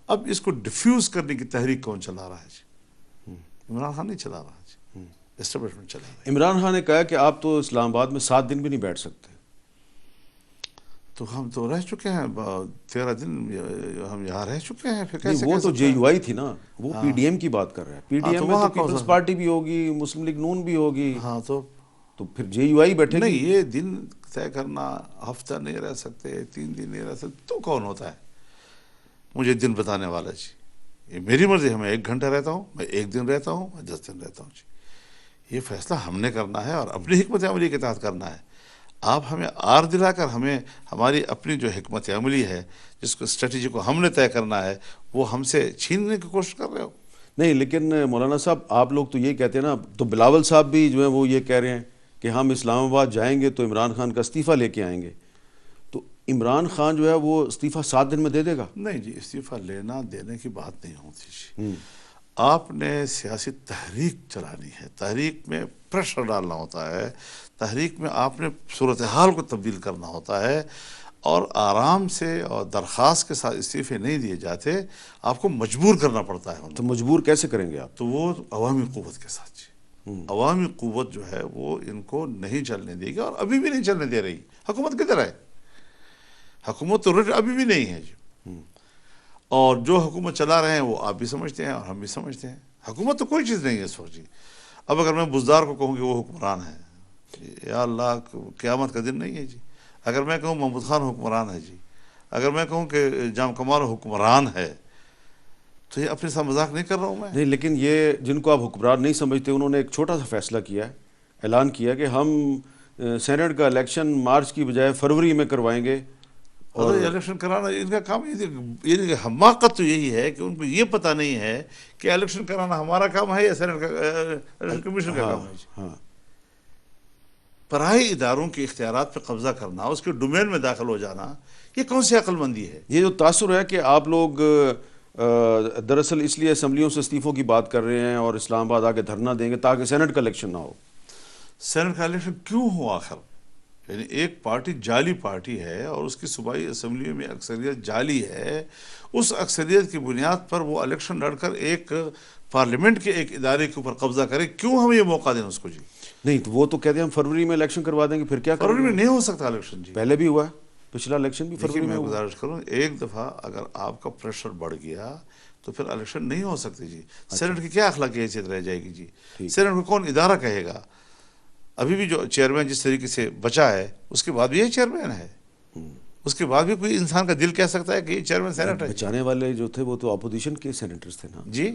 S2: اب اس کو ڈیفیوز کرنے کی تحریک کون چلا رہا ہے جی؟ عمران خان نہیں چلا رہا جی، اسٹیبلشمنٹ چلا رہا ہے.
S1: عمران خان نے کہا کہ آپ تو اسلام آباد میں 7 دن بھی نہیں بیٹھ سکتے.
S2: تو ہم تو رہ چکے ہیں 13 دن ہم یہاں رہ چکے ہیں. پھر
S1: نہیں،
S2: کیسے
S1: وہ تو جے یو آئی تھی نا، وہ پی ڈی ایم کی بات کر رہا ہے. پی ڈی ایم میں تو پیپلز پارٹی بھی ہوگی، مسلم لیگ نون بھی ہوگی،
S2: ہاں
S1: تو پھر جے یو آئی بیٹھے گی.
S2: نہیں، یہ دن طے کرنا، ہفتہ نہیں رہ سکتے، 3 دن نہیں رہ سکتے، تو کون ہوتا ہے مجھے دن بتانے والا جی؟ یہ میری مرضی ہے، میں 1 گھنٹہ رہتا ہوں، میں 1 دن رہتا ہوں، میں 10 دن رہتا ہوں جی. یہ فیصلہ ہم نے کرنا ہے، اور اپنی حکمت عملی کے تحت کرنا ہے. آپ ہمیں آر دلا کر ہمیں ہماری اپنی جو حکمت عملی ہے، جس کو اسٹریٹجی کو ہم نے طے کرنا ہے، وہ ہم سے چھیننے کی کوشش کر رہے ہو.
S1: نہیں، لیکن مولانا صاحب آپ لوگ تو یہ کہتے ہیں نا، تو بلاول صاحب بھی جو ہیں وہ یہ کہہ رہے ہیں کہ ہم اسلام آباد جائیں گے تو عمران خان کا استعفیٰ لے کے آئیں گے. تو عمران خان جو ہے وہ استعفیٰ 7 دن میں دے دے گا؟
S2: نہیں جی، استعفیٰ لینا دینے کی بات نہیں ہوتی جی. آپ نے سیاسی تحریک چلانی ہے، تحریک میں پریشر ڈالنا ہوتا ہے، تحریک میں آپ نے صورتحال کو تبدیل کرنا ہوتا ہے، اور آرام سے اور درخواست کے ساتھ استعفے نہیں دیے جاتے، آپ کو مجبور کرنا پڑتا ہے.
S1: تو مجبور کیسے کریں گے آپ؟
S2: تو وہ عوامی قوت کے ساتھ جی. عوامی قوت جو ہے وہ ان کو نہیں چلنے دے گی، اور ابھی بھی نہیں چلنے دے رہی. حکومت کدھر ہے؟ حکومت تو ابھی بھی نہیں ہے جی. اور جو حکومت چلا رہے ہیں وہ آپ بھی سمجھتے ہیں اور ہم بھی سمجھتے ہیں. حکومت تو کوئی چیز نہیں ہے اس وقت جی. اب اگر میں بزدار کو کہوں کہ وہ حکمران ہے، یا اللہ، قیامت کا دن نہیں ہے جی. اگر میں کہوں محمود خان حکمران ہے جی، اگر میں کہوں کہ جام کمال حکمران ہے، تو یہ اپنے ساتھ مذاق نہیں کر رہا ہوں میں.
S1: نہیں، لیکن یہ جن کو آپ حکمران نہیں سمجھتے، انہوں نے ایک چھوٹا سا فیصلہ کیا ہے، اعلان کیا کہ ہم سینٹ کا الیکشن مارچ کی بجائے فروری میں کروائیں گے.
S2: اور الیکشن کرانا ان کا کام، یہ حماقت تو یہی ہے کہ ان کو یہ پتہ نہیں ہے کہ الیکشن کرانا ہمارا کام ہے یا سینٹ کا الیکشن کمیشن کا کام ہے.
S1: ہاں،
S2: پرائے اداروں کے اختیارات پہ قبضہ کرنا، اس کے ڈومین میں داخل ہو جانا، یہ کون سی عقل مندی ہے؟
S1: یہ جو تاثر ہے کہ آپ لوگ دراصل اس لیے اسمبلیوں سے استعفوں کی بات کر رہے ہیں اور اسلام آباد آ کے دھرنا دیں گے تاکہ سینٹ کا الیکشن نہ ہو.
S2: سینٹ کا الیکشن کیوں ہو آخر؟ یعنی ایک پارٹی جعلی پارٹی ہے اور اس کی صوبائی اسمبلیوں میں اکثریت جعلی ہے، اس اکثریت کی بنیاد پر وہ الیکشن لڑ کر ایک پارلیمنٹ کے ایک ادارے کے اوپر قبضہ کرے. کیوں ہم یہ موقع دیں اس کو جی؟
S1: نہیں تو وہ تو کہتے ہیں ہم فروری میں الیکشن کروا دیں گے، پھر کیا کریں
S2: فروری
S1: گے؟
S2: میں نہیں ہو سکتا الیکشن جی.
S1: پہلے بھی ہوا ہے، پچھلا الیکشن بھی
S2: دیکھیے
S1: فروری میں
S2: میں
S1: ہوا.
S2: گزارش کروں، ایک دفعہ اگر آپ کا پریشر بڑھ گیا تو پھر الیکشن نہیں ہو سکتی جی. سینٹ کی کیا اخلاقی حیثیت رہ جائے گی جی؟ سینٹ کو کون ادارہ کہے گا؟ ابھی بھی جو چیئرمین جس طریقے سے بچا ہے اس کے بعد بھی یہ چیئرمین ہے، اس کے بعد بھی کوئی انسان کا دل کہہ سکتا ہے کہ یہ چیئرمین سینٹ ہے؟
S1: بچانے والے جو تھے وہ تو اپوزیشن کے سینیٹرز تھے نا
S2: جی.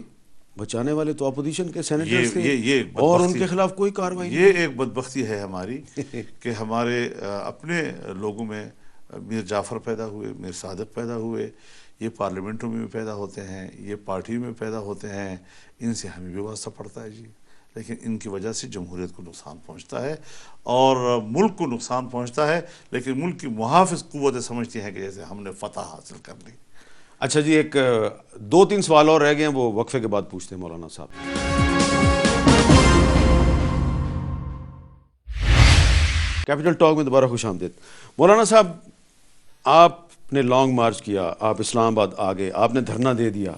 S1: بچانے والے تو اپوزیشن کے سینیٹرز تھے
S2: یہ
S1: اور ان کے خلاف کوئی کارروائی نہیں.
S2: یہ ایک بدبختی ہے ہماری کہ ہمارے اپنے لوگوں میں میر جعفر پیدا ہوئے، میر صادق پیدا ہوئے، یہ پارلیمنٹوں میں بھی پیدا ہوتے ہیں، یہ پارٹیوں میں پیدا ہوتے ہیں، ان سے ہمیں بھی واسطہ پڑتا ہے جی. لیکن ان کی وجہ سے جمہوریت کو نقصان پہنچتا ہے اور ملک کو نقصان پہنچتا ہے، لیکن ملک کی محافظ قوتیں سمجھتی ہیں کہ جیسے ہم نے فتح حاصل کر لی.
S1: اچھا جی، ایک 2-3 سوال اور رہ گئے ہیں، وہ وقفے کے بعد پوچھتے ہیں مولانا صاحب. کیپٹل ٹاک میں دوبارہ خوش آمدید. مولانا صاحب، آپ نے لانگ مارچ کیا، آپ اسلام آباد آ گئے، آپ نے دھرنا دے دیا،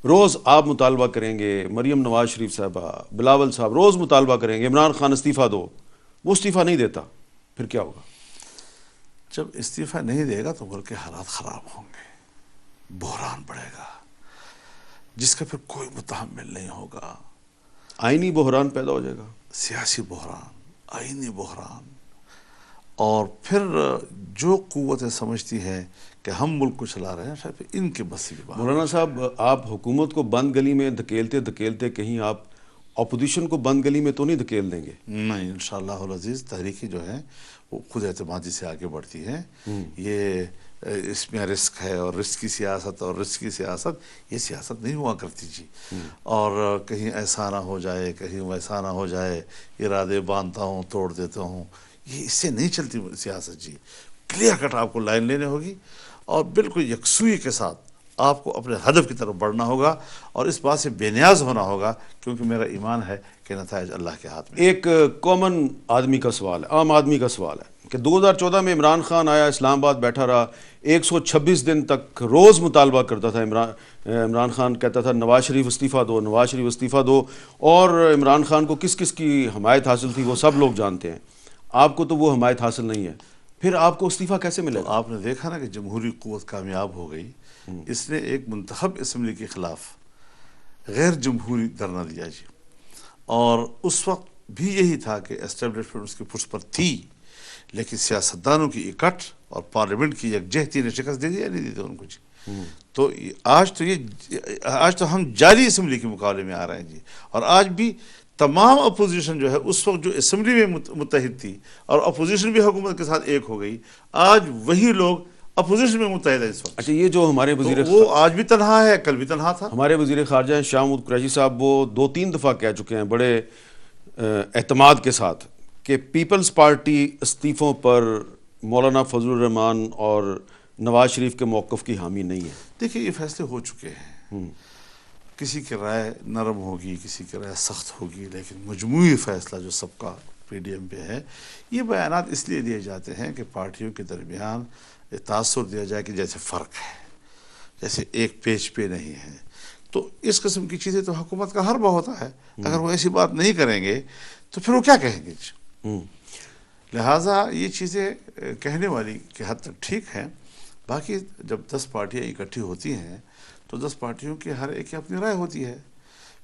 S1: روز آپ مطالبہ کریں گے، مریم نواز شریف صاحبہ، بلاول صاحب روز مطالبہ کریں گے عمران خان استعفیٰ دو، وہ استعفیٰ نہیں دیتا، پھر کیا ہوگا؟
S2: جب استعفیٰ نہیں دے گا تو ملک کے حالات خراب ہوں گے، بحران بڑھے گا جس کا پھر کوئی متحمل نہیں ہوگا.
S1: آئینی بحران پیدا ہو جائے گا،
S2: سیاسی بحران، آئینی بحران، اور پھر جو قوتیں سمجھتی ہیں کہ ہم ملک کو چلا رہے ہیں شاید پھر ان کے بس کی بات.
S1: مولانا صاحب آپ حکومت کو بند گلی میں دھکیلتے دھکیلتے کہیں آپ اپوزیشن کو بند گلی میں تو نہیں دھکیل دیں گے؟
S2: نہیں، انشاءاللہ العزیز تحریکی جو ہے وہ خود اعتمادی سے آگے بڑھتی ہے. یہ اس میں رسک ہے اور رسک کی سیاست اور رسک کی سیاست یہ سیاست نہیں ہوا کرتی جی. اور کہیں ایسا نہ ہو جائے، کہیں ویسا نہ ہو جائے، ارادے باندھتا ہوں توڑ دیتا ہوں، یہ اس سے نہیں چلتی سیاست جی. کلیئر کٹ آپ کو لائن لینے ہوگی اور بالکل یکسوئی کے ساتھ آپ کو اپنے ہدف کی طرف بڑھنا ہوگا اور اس بات سے بے نیاز ہونا ہوگا کیونکہ میرا ایمان ہے کہ نتائج اللہ کے ہاتھ میں.
S1: ایک کامن آدمی کا سوال ہے، عام آدمی کا سوال ہے کہ 2014 میں عمران خان آیا، اسلام آباد بیٹھا رہا، 126 دن تک روز مطالبہ کرتا تھا. عمران خان کہتا تھا نواز شریف استعفیٰ دو، نواز شریف استعفیٰ دو، اور عمران خان کو کس کس کی حمایت حاصل تھی وہ سب لوگ جانتے ہیں. آپ کو تو وہ حمایت حاصل نہیں ہے، پھر آپ کو استعفیٰ کیسے ملے گا؟
S2: آپ نے دیکھا نا کہ جمہوری قوت کامیاب ہو گئی. اس نے ایک منتخب اسمبلی کے خلاف غیر جمہوری دھرنا دیا جی، اور اس وقت بھی یہی تھا کہ اسٹیبلشمنٹ اس کی پشت پر تھی، لیکن سیاستدانوں کی اکٹھ اور پارلیمنٹ کی یکجہتی نے شکست دے دی یا نہیں دی تھی ان کو جی. تو آج تو ہم جعلی اسمبلی کے مقابلے میں آ رہے ہیں جی. اور آج بھی تمام اپوزیشن جو ہے اس وقت جو اسمبلی میں متحد تھی اور اپوزیشن بھی حکومت کے ساتھ ایک ہو گئی، آج وہی لوگ اپوزیشن میں متحد ہے اس وقت.
S1: اچھا، یہ جو ہمارے وزیر
S2: وہ آج بھی تنہا ہے، کل بھی تنہا تھا.
S1: ہمارے وزیر خارجہ ہیں شاہ محمود قریشی صاحب، وہ 2-3 دفعہ کہہ چکے ہیں بڑے اعتماد کے ساتھ کہ پیپلز پارٹی استعفوں پر مولانا فضل الرحمان اور نواز شریف کے موقف کی حامی نہیں ہے.
S2: دیکھیے یہ فیصلے ہو چکے ہیں، کسی کی رائے نرم ہوگی، کسی کی رائے سخت ہوگی، لیکن مجموعی فیصلہ جو سب کا پی ڈی ایم پہ ہے. یہ بیانات اس لیے دیے جاتے ہیں کہ پارٹیوں کے درمیان تاثر دیا جائے کہ جیسے فرق ہے، جیسے ایک پیج پہ نہیں ہے. تو اس قسم کی چیزیں تو حکومت کا حربہ ہوتا ہے. اگر وہ ایسی بات نہیں کریں گے تو پھر وہ کیا کہیں گے؟ لہٰذا یہ چیزیں کہنے والی کی حد تک ٹھیک ہیں. باقی جب 10 پارٹیاں اکٹھی ہوتی ہیں تو 10 پارٹیوں کی ہر ایک کی اپنی رائے ہوتی ہے.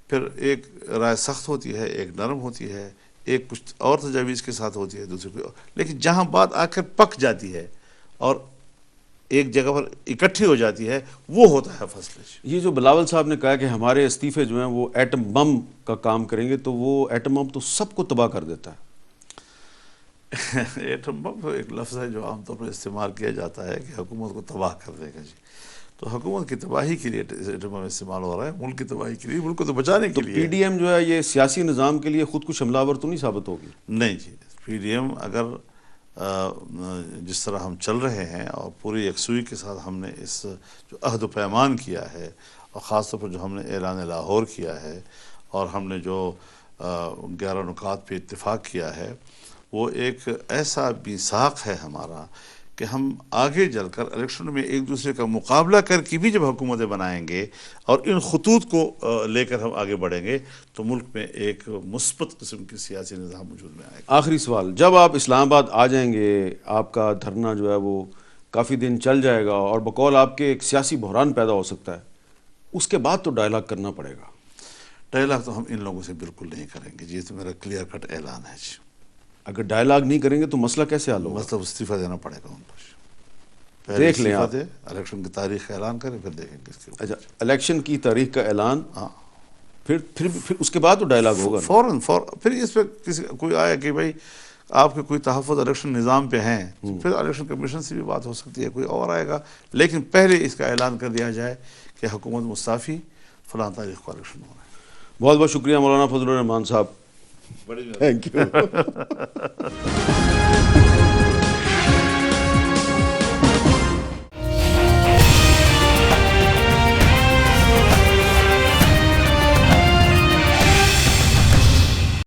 S2: پھر ایک رائے سخت ہوتی ہے، ایک نرم ہوتی ہے، ایک کچھ اور تجاویز کے ساتھ ہوتی ہے، دوسری کو. لیکن جہاں بات آخر پک جاتی ہے اور ایک جگہ پر اکٹھی ہو جاتی ہے وہ ہوتا ہے فیصلہ.
S1: یہ جو بلاول صاحب نے کہا کہ ہمارے استعفے جو ہیں وہ ایٹم بم کا کام کریں گے، تو وہ ایٹم بم تو سب کو تباہ کر دیتا ہے.
S2: ایٹم بم ایک لفظ ہے جو عام طور پر استعمال کیا جاتا ہے کہ حکومت کو تباہ کر دے گا جی. تو حکومت کی تباہی کے لیے ایٹم بم استعمال ہو رہا ہے، ملک کی تباہی کے لیے، ملک کو تو بچانے کے لیے.
S1: پی ڈی ایم جو ہے یہ سیاسی نظام کے لیے خود کچھ حملہ آور تو نہیں ثابت ہوگی؟
S2: نہیں جی. پی ڈی ایم اگر جس طرح ہم چل رہے ہیں اور پوری یکسوئی کے ساتھ ہم نے اس جو عہد و پیمان کیا ہے اور خاص طور پر جو ہم نے اعلان لاہور کیا ہے اور ہم نے جو 11 نکات پہ اتفاق کیا ہے، وہ ایک ایسا میثاق ہے ہمارا کہ ہم آگے چل کر الیکشن میں ایک دوسرے کا مقابلہ کر کے بھی جب حکومتیں بنائیں گے اور ان خطوط کو لے کر ہم آگے بڑھیں گے تو ملک میں ایک مثبت قسم کی سیاسی نظام وجود میں آئے گا۔
S1: آخری سوال، جب آپ اسلام آباد آ جائیں گے، آپ کا دھرنا جو ہے وہ کافی دن چل جائے گا اور بقول آپ کے ایک سیاسی بحران پیدا ہو سکتا ہے، اس کے بعد تو ڈائیلاگ کرنا پڑے گا۔
S2: ڈائیلاگ تو ہم ان لوگوں سے بالکل نہیں کریں گے، یہ تو میرا کلیئر کٹ اعلان ہے جی۔
S1: اگر ڈائیلاگ نہیں کریں گے تو مسئلہ کیسے حل ہوگا؟
S2: مطلب استعفیٰ دینا پڑے گا ان کو جی۔ پہلے
S1: دیکھ لیں
S2: استعفیٰ
S1: آپ۔
S2: دے، الیکشن کی تاریخ کا اعلان کریں، پھر دیکھیں گے اس کے
S1: اچھا، الیکشن کی تاریخ کا اعلان،
S2: ہاں
S1: پھر اس کے بعد تو ڈائیلاگ ہوگا نا؟
S2: فوراً پھر اس پہ کسی کوئی آیا کہ بھائی آپ کے کوئی تحفظ الیکشن نظام پہ ہیں، پھر الیکشن کمیشن سے بھی بات ہو سکتی ہے، کوئی اور آئے گا، لیکن پہلے اس کا اعلان کر دیا جائے کہ حکومت مستعفی، فلاں تاریخ کو الیکشن ہونا ہے۔
S1: بہت بہت شکریہ مولانا فضل الرحمان صاحب،
S2: بڑی
S1: تھینک یو۔